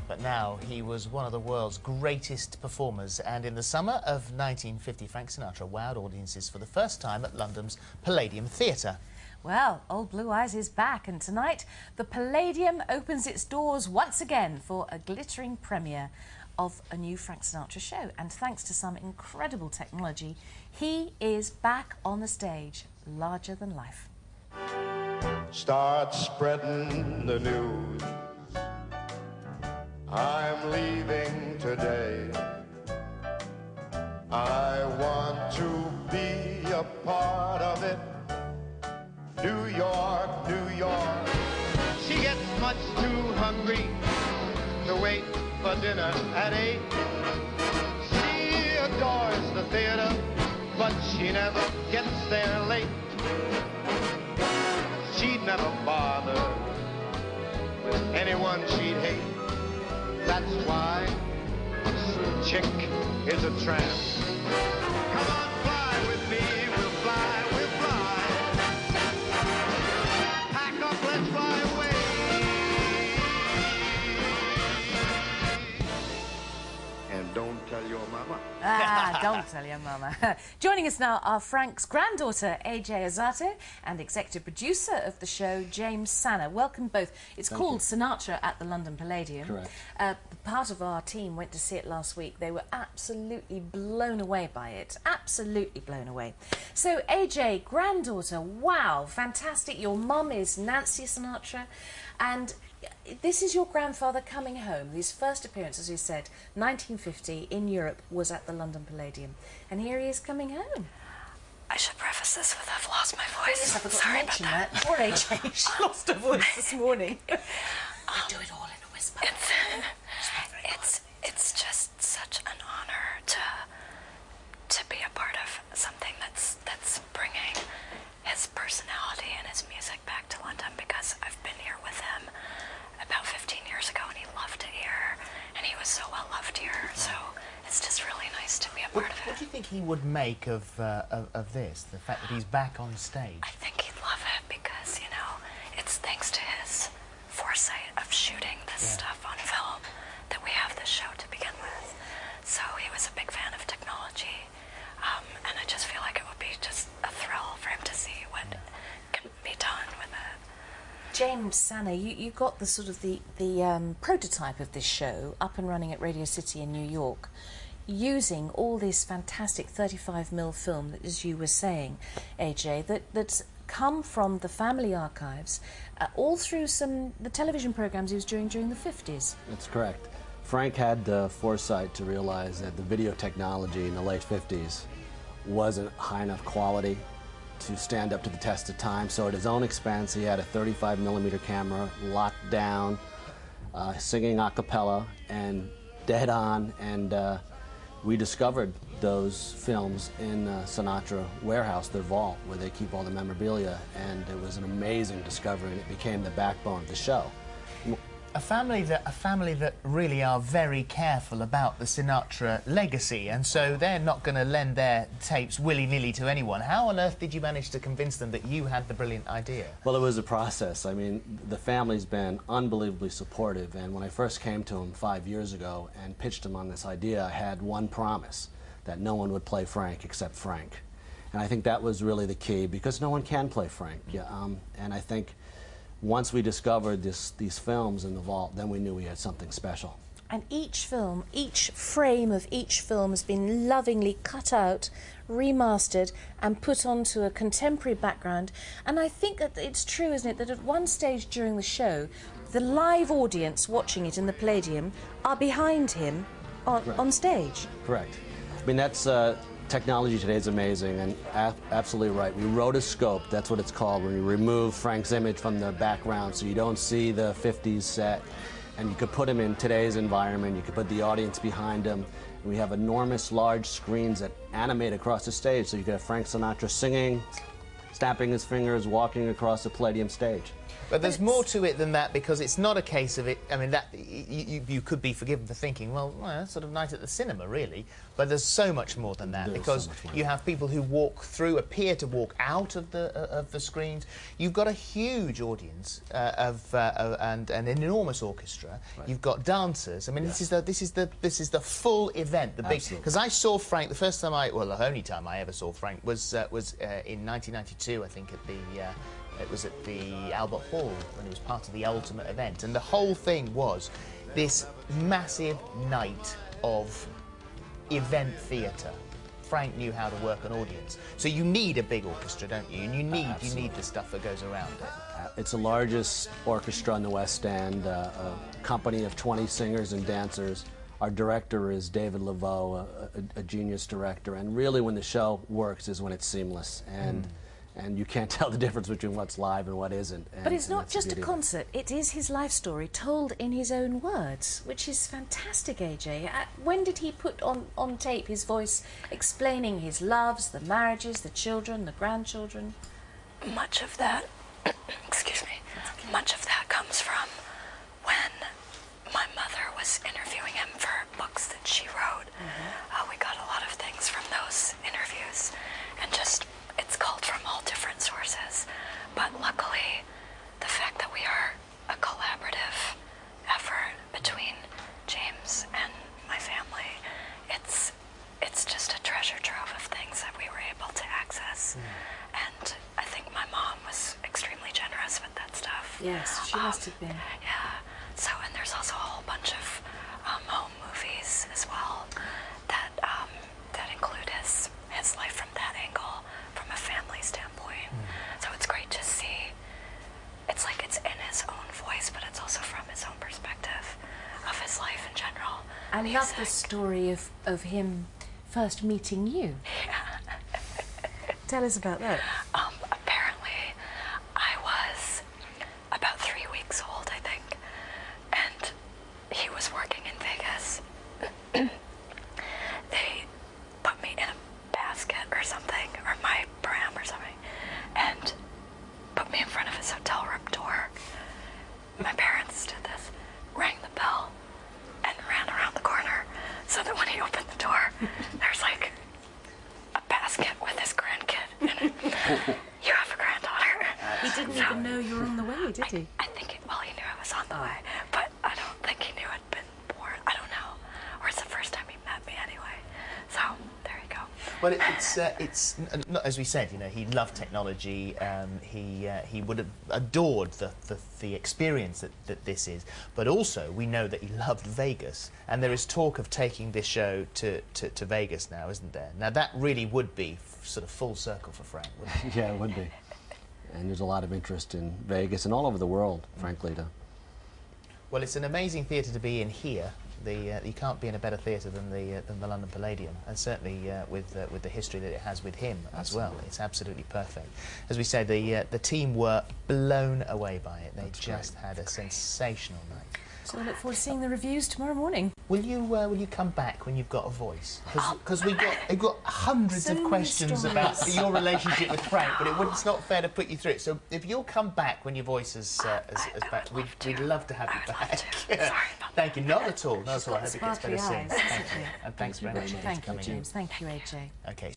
But now he was one of the world's greatest performers, and in the summer of 1950, Frank Sinatra wowed audiences for the first time at London's Palladium Theatre. Well, Old Blue Eyes is back, and tonight the Palladium opens its doors once again for a glittering premiere of a new Frank Sinatra show. And thanks to some incredible technology, he is back on the stage, larger than life. Start spreading the news. I'm leaving today. I want to be a part of it. New York, New York. She gets much too hungry to wait for dinner at 8. She adores the theater, but she never gets there late. She'd never bother with anyone she'd hate. That's why this chick is a tramp. Come on, fly with me, we'll fly, we'll fly. Pack up, let's fly away. And don't tell your mama. Ah, don't tell your mama. Joining us now are Frank's granddaughter, AJ Azzate, and executive producer of the show, James Sanner. Welcome both. It's called Sinatra at the London Palladium. Correct. Part of our team went to see it last week. They were absolutely blown away by it. Absolutely blown away. So, AJ, granddaughter, wow, fantastic. Your mum is Nancy Sinatra, and this is your grandfather coming home. His first appearance, as you said, 1950 in Europe, was at the London Palladium. And here he is coming home. I should preface this with I've lost my voice. I forgot Sorry to about mention that. Poor AJ, she lost her voice this morning. We do it all in a whisper. It's just such an honor to be a part of something that's bringing his personality and his music back to London, because I've been here with him about 15 years ago and he loved it here and he was so well loved here, so it's just really nice to be a part of it. What do you think he would make of this, the fact that he's back on stage? I think he'd love it because, you know, it's thanks to his foresight of shooting this stuff on film that we have this show to begin with. So he was a big fan of technology, and I just feel like it would be just a thrill for him to see what can be done with it. James Sanner, you got the sort of the prototype of this show up and running at Radio City in New York, using all this fantastic 35mm film that, as you were saying, AJ, that's come from the family archives, all through the television programs he was doing during the 50s. That's correct. Frank had the foresight to realize that the video technology in the late 50s wasn't high enough quality to stand up to the test of time, so at his own expense he had a 35mm camera locked down, singing a cappella and dead on, and we discovered those films in Sinatra warehouse, their vault, where they keep all the memorabilia, and it was an amazing discovery, and it became the backbone of the show. A family that really are very careful about the Sinatra legacy, and so they're not going to lend their tapes willy-nilly to anyone. How on earth did you manage to convince them that you had the brilliant idea? Well, it was a process. I mean, the family's been unbelievably supportive, and when I first came to him 5 years ago and pitched him on this idea, I had one promise, that no one would play Frank except Frank. And I think that was really the key, because no one can play Frank. And I think once we discovered these films in the vault, then we knew we had something special. And each film, each frame of each film has been lovingly cut out, remastered and put onto a contemporary background. And I think that it's true, isn't it, that at one stage during the show, the live audience watching it in the Palladium are behind him on stage. Correct. I mean, that's technology today is amazing, and absolutely right. We rotoscope, that's what it's called, when you remove Frank's image from the background so you don't see the 50s set. And you could put him in today's environment, you could put the audience behind him. And we have enormous large screens that animate across the stage, so you could have Frank Sinatra singing, snapping his fingers, walking across the Palladium stage. But there's more to it than that, because it's not a case of it. I mean, that you could be forgiven for thinking, well, that's sort of night at the cinema, really. But there's so much more than that, because you have people who walk through, appear to walk out of the screens. You've got a huge audience and an enormous orchestra. Right. You've got dancers. I mean, this is the full event, the big. Because I saw Frank the first time the only time I ever saw Frank was in 1992, I think, at the. It was at the Albert Hall when it was part of the Ultimate event, and the whole thing was this massive night of event theatre. Frank knew how to work an audience, so you need a big orchestra, don't you? And you need the stuff that goes around it. It's the largest orchestra in the West End, a company of 20 singers and dancers. Our director is David Laveau, a genius director, and really when the show works is when it's seamless. And you can't tell the difference between what's live and what isn't. But it's not just a concert, it is his life story told in his own words, which is fantastic, AJ. When did he put on tape his voice explaining his loves, the marriages, the children, the grandchildren? Much of that, excuse me, much of that comes from when my mother was interviewing him for books that she wrote. We got a lot of things from those interviews, and just it's culled from all different sources. But luckily, the fact that we are a collaborative effort between James and my family, it's just a treasure trove of things that we were able to access. And I think my mom was extremely generous with that stuff. Yes, she must have been. Yeah. So, and there's also a whole bunch of home movies as well that that include his life from that angle, from a family standpoint. So it's great to see. It's like it's in his own voice, but it's also from his own perspective of his life in general. I love the story of him first meeting you. Yeah. Tell us about that. Apparently, I was about 3 weeks old, I think, and he was working in Vegas. They put me in a basket or something, or my pram or something, and put me in front of his hotel room door. My parents did this, rang the bell, and ran around the corner, so that when he opened the door, there's like a basket with his grandkid in it. You have a granddaughter. He didn't even know you were on the way, did he? I think, he knew I was on the way, but I don't think he knew I'd been born. I don't know. Or it's the first time he met me anyway. So, there you go. But it's as we said, you know, he loved technology. He would have adored the experience that this is. But also, we know that he loved Vegas, and there is talk of taking this show to Vegas now, isn't there? Now that really would be sort of full circle for Frank, wouldn't it? Yeah, it would be. And there's a lot of interest in Vegas and all over the world, frankly. Well, it's an amazing theatre to be in here. You can't be in a better theatre than the London Palladium, and certainly with the history that it has with him as well. It's absolutely perfect. As we say, the team were blown away by it. They just had a sensational night. So I look forward to seeing the reviews tomorrow morning. Will you come back when you've got a voice? Because we've got hundreds of questions about your relationship with Frank, but it's not fair to put you through it. So if you'll come back when your voice is back, we'd love to have you back. Sorry about that. Thank you. Not at all. Not at all. I hope it gets better Sparkly soon. eyes, Thank hasn't you. she? And thanks very much for Thank you, coming in. James. Thank you, AJ. Okay.